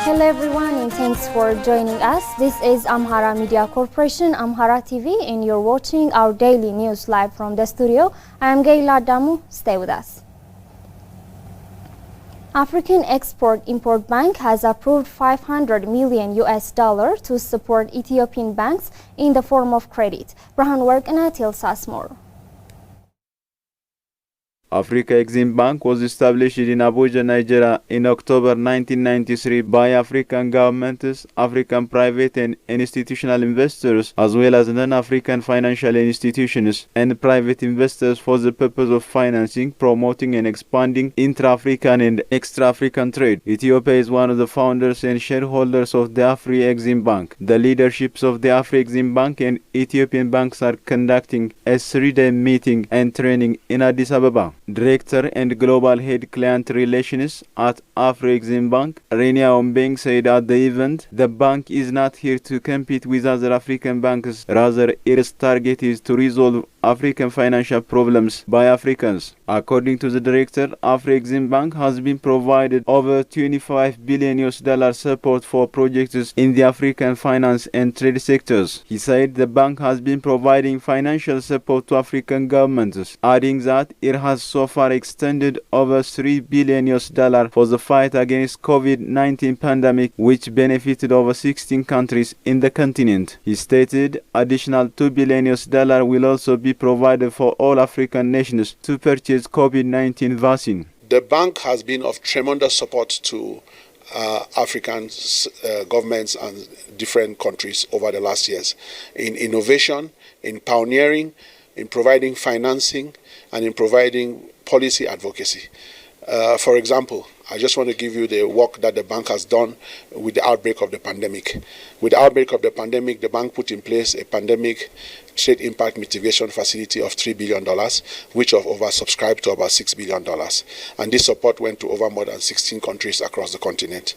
Hello everyone and thanks for joining us. This is Amhara Media Corporation, Amhara TV, and you're watching our daily news live from the studio. I am Gaila Damu. Stay with us. African Export-Import Bank has approved $500 million to support Ethiopian banks in the form of credit. Brahan Workana tells us more. Africa Exim Bank was established in Abuja, Nigeria in October 1993 by African governments, African private and institutional investors, as well as non-African financial institutions and private investors for the purpose of financing, promoting and expanding intra-African and extra-African trade. Ethiopia is one of the founders and shareholders of the Afri Exim Bank. The leaderships of the Afri Exim Bank and Ethiopian banks are conducting a 3-day meeting and training in Addis Ababa. Director and Global Head Client Relations at Afri Exim Bank, Renia Ombeng, said at the event, the bank is not here to compete with other African banks, rather its target is to resolve African financial problems by Africans. According to the director, Afri Exim Bank has been provided over $25 billion support for projects in the African finance and trade sectors. He said the bank has been providing financial support to African governments, adding that it has so far extended over $3 billion for the fight against COVID-19 pandemic, which benefited over 16 countries in the continent. He stated additional $2 billion will also be provided for all African nations to purchase COVID-19 vaccine. The bank has been of tremendous support to African governments and different countries over the last years in innovation, in pioneering, in providing financing, and in providing policy advocacy. For example, I just want to give you the work that the bank has done with the outbreak of the pandemic. With the outbreak of the pandemic, the bank put in place a pandemic trade impact mitigation facility of $3 billion, which was oversubscribed to about $6 billion. And this support went to over more than 16 countries across the continent.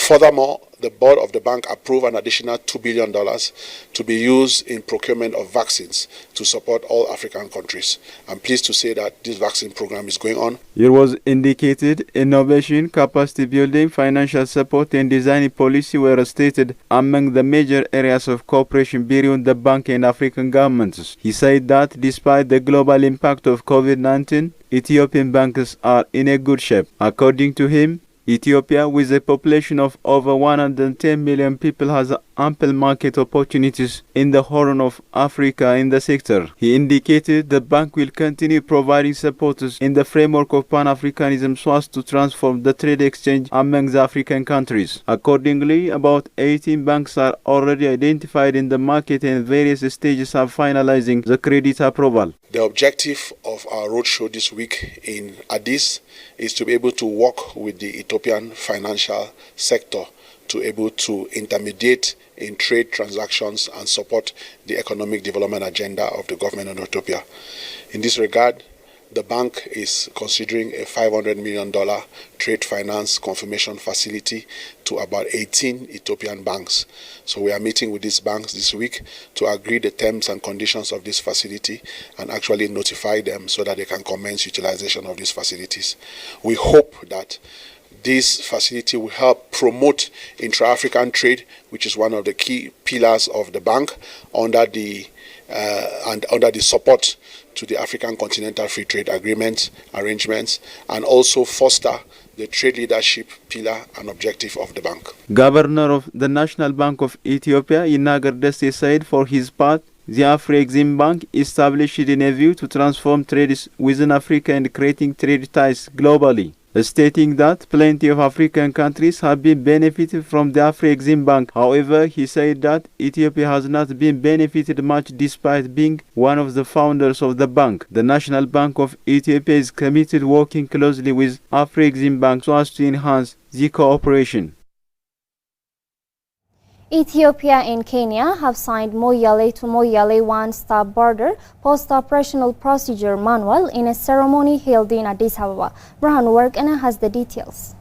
Furthermore, the board of the bank approved an additional $2 billion to be used in procurement of vaccines to support all African countries. I'm pleased to say that this vaccine program is going on. It was indicated innovation, capacity building, financial support and design policy were stated among the major areas of cooperation between the bank and African governments. He said that despite the global impact of COVID-19, Ethiopian banks are in a good shape. According to him, Ethiopia, with a population of over 110 million people, has ample market opportunities in the Horn of Africa in the sector. He indicated the bank will continue providing support in the framework of Pan-Africanism so as to transform the trade exchange among the African countries. Accordingly, about 18 banks are already identified in the market and various stages of finalizing the credit approval. The objective of our roadshow this week in Addis is to be able to work with the Ethiopian financial sector to able to intermediate in trade transactions and support the economic development agenda of the government of Ethiopia. In this regard, the bank is considering a $500 million trade finance confirmation facility to about 18 Ethiopian banks. So we are meeting with these banks this week to agree the terms and conditions of this facility and actually notify them so that they can commence utilization of these facilities. We hope that this facility will help promote intra-African trade, which is one of the key pillars of the bank under the support to the African Continental Free Trade Agreement arrangements, and also foster the trade leadership pillar and objective of the bank. Governor of the National Bank of Ethiopia, Inagar Deste, said for his part, the Afri Exim Bank established in a view to transform trades within Africa and creating trade ties globally, stating that plenty of African countries have been benefited from the Afri Exim Bank. However, he said that Ethiopia has not been benefited much despite being one of the founders of the bank. The National Bank of Ethiopia is committed working closely with Afri Exim Bank so as to enhance the cooperation. Ethiopia and Kenya have signed Moyale to Moyale one-stop border post-operational procedure manual in a ceremony held in Addis Ababa. Brahan Workana has the details.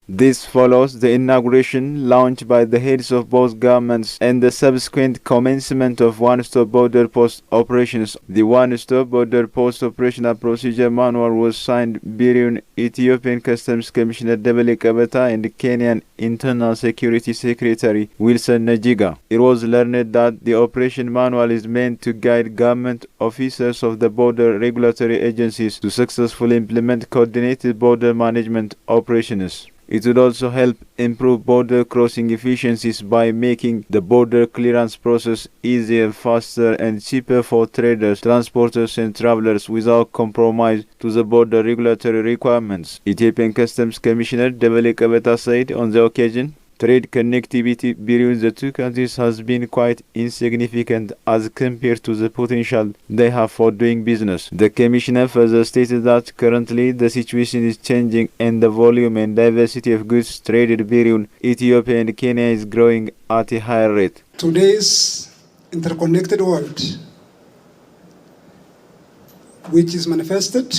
This follows the inauguration launched by the heads of both governments and the subsequent commencement of one-stop border post operations. The one-stop border post operational procedure manual was signed between Ethiopian Customs Commissioner Debele Kabeta and Kenyan Internal Security Secretary Wilson Najiga. It was learned that the operation manual is meant to guide government officers of the border regulatory agencies to successfully implement coordinated border management operations. It would also help improve border crossing efficiencies by making the border clearance process easier, faster and cheaper for traders, transporters and travelers without compromise to the border regulatory requirements. Ethiopian Customs Commissioner Debele Kabeta said on the occasion, trade connectivity between the two countries has been quite insignificant as compared to the potential they have for doing business. The Commissioner further stated that currently the situation is changing and the volume and diversity of goods traded between Ethiopia and Kenya is growing at a higher rate. Today's interconnected world, which is manifested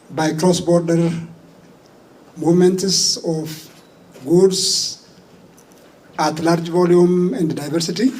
by cross-border movements of goods at large volume and diversity,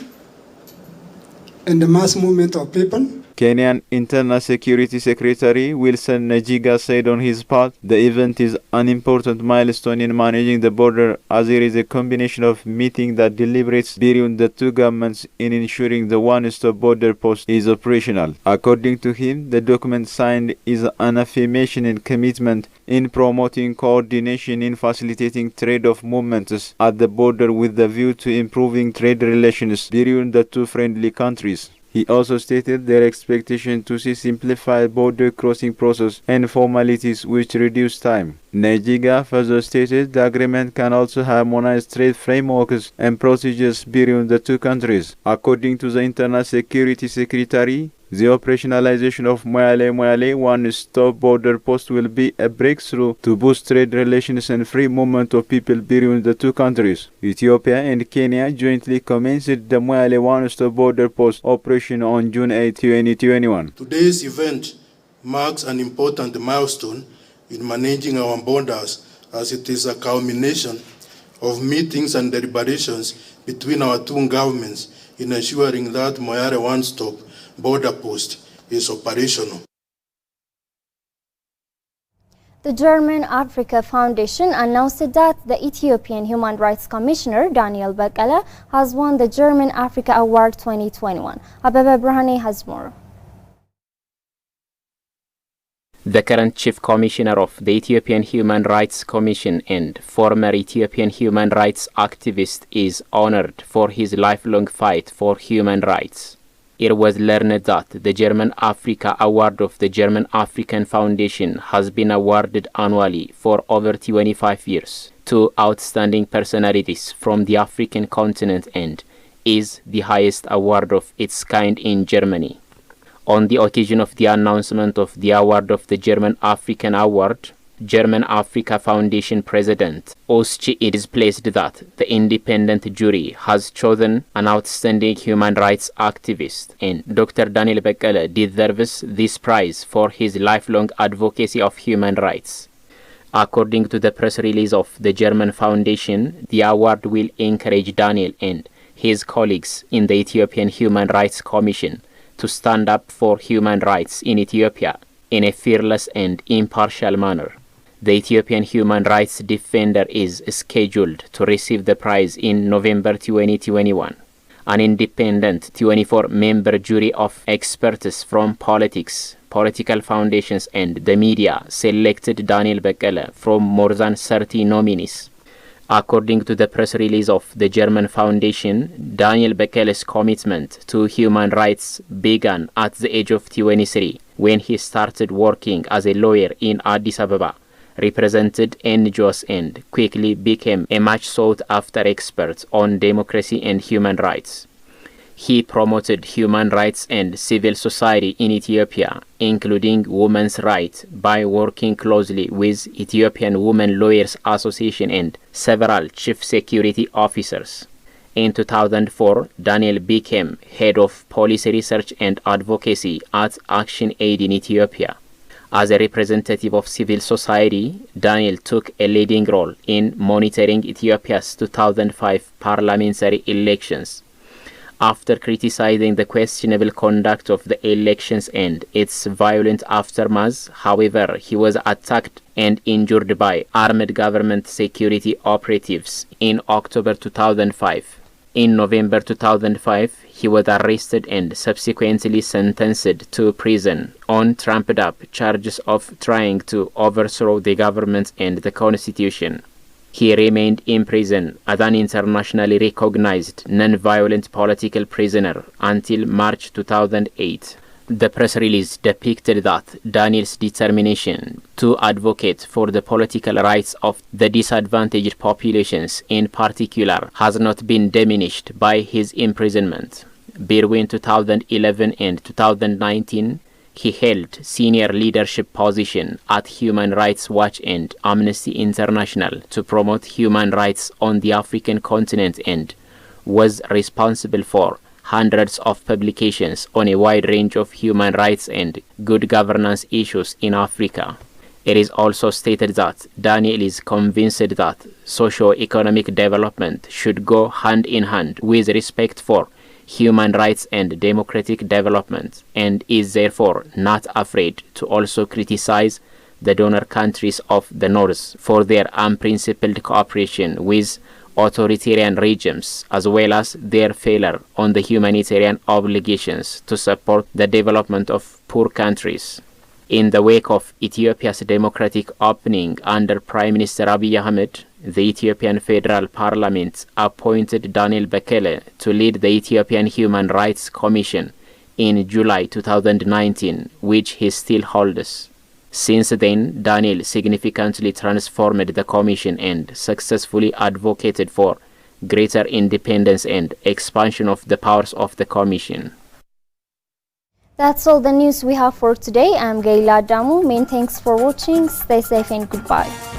and the mass movement of people. Kenyan Internal Security Secretary Wilson Najiga said on his part, the event is an important milestone in managing the border as it is a combination of meeting that deliberates between the two governments in ensuring the one-stop border post is operational. According to him, the document signed is an affirmation and commitment in promoting coordination in facilitating trade of movements at the border with the view to improving trade relations between the two friendly countries. He also stated their expectation to see simplified border crossing process and formalities which reduce time. Najiga further stated the agreement can also harmonize trade frameworks and procedures between the two countries. According to the Internal Security Secretary, the operationalization of Moyale one-stop border post will be a breakthrough to boost trade relations and free movement of people between the two countries. Ethiopia and Kenya jointly commenced the Moyale one-stop border post operation on June 8, 2021. Today's event marks an important milestone in managing our borders, as it is a culmination of meetings and deliberations between our two governments in ensuring that Moyale one-stop border post is operational. The German Africa Foundation announced that the Ethiopian Human Rights Commissioner Daniel Bekele has won the German Africa Award 2021. Abebe Brahane has more. The current Chief Commissioner of the Ethiopian Human Rights Commission and former Ethiopian human rights activist is honored for his lifelong fight for human rights. It was learned that the German Africa Award of the German African Foundation has been awarded annually for over 25 years to outstanding personalities from the African continent and is the highest award of its kind in Germany. On the occasion of the announcement of the award of the German African Award, German Africa Foundation President Oschi, it is placed that the independent jury has chosen an outstanding human rights activist, and Dr. Daniel Bekele deserves this prize for his lifelong advocacy of human rights. According to the press release of the German Foundation, the award will encourage Daniel and his colleagues in the Ethiopian Human Rights Commission to stand up for human rights in Ethiopia in a fearless and impartial manner. The Ethiopian human rights defender is scheduled to receive the prize in November 2021. An independent 24-member jury of experts from politics, political foundations and the media selected Daniel Bekele from more than 30 nominees. According to the press release of the German Foundation, Daniel Bekele's commitment to human rights began at the age of 23 when he started working as a lawyer in Addis Ababa, represented NGOs and quickly became a much sought after expert on democracy and human rights. He promoted human rights and civil society in Ethiopia, including women's rights, by working closely with Ethiopian Women Lawyers Association and several chief security officers. In 2004, Daniel became head of policy research and advocacy at Action Aid in Ethiopia. As a representative of civil society, Daniel took a leading role in monitoring Ethiopia's 2005 parliamentary elections. After criticizing the questionable conduct of the elections and its violent aftermath, however, he was attacked and injured by armed government security operatives in October 2005. In November 2005, he was arrested and subsequently sentenced to prison on trumped-up charges of trying to overthrow the government and the constitution. He remained in prison as an internationally recognized non-violent political prisoner until March 2008. The press release depicted that Daniel's determination to advocate for the political rights of the disadvantaged populations in particular has not been diminished by his imprisonment. Between 2011 and 2019, he held senior leadership position at Human Rights Watch and Amnesty International to promote human rights on the African continent and was responsible for hundreds of publications on a wide range of human rights and good governance issues in Africa. It is also stated that Daniel is convinced that socio-economic development should go hand in hand with respect for human rights and democratic development, and is therefore not afraid to also criticize the donor countries of the North for their unprincipled cooperation with authoritarian regimes, as well as their failure on the humanitarian obligations to support the development of poor countries. In the wake of Ethiopia's democratic opening under Prime Minister Abiy Ahmed, the Ethiopian Federal Parliament appointed Daniel Bekele to lead the Ethiopian Human Rights Commission in July 2019, which he still holds. Since then, Daniel significantly transformed the Commission and successfully advocated for greater independence and expansion of the powers of the Commission. That's all the news we have for today. I'm Gaila Damu. Many thanks for watching. Stay safe and goodbye.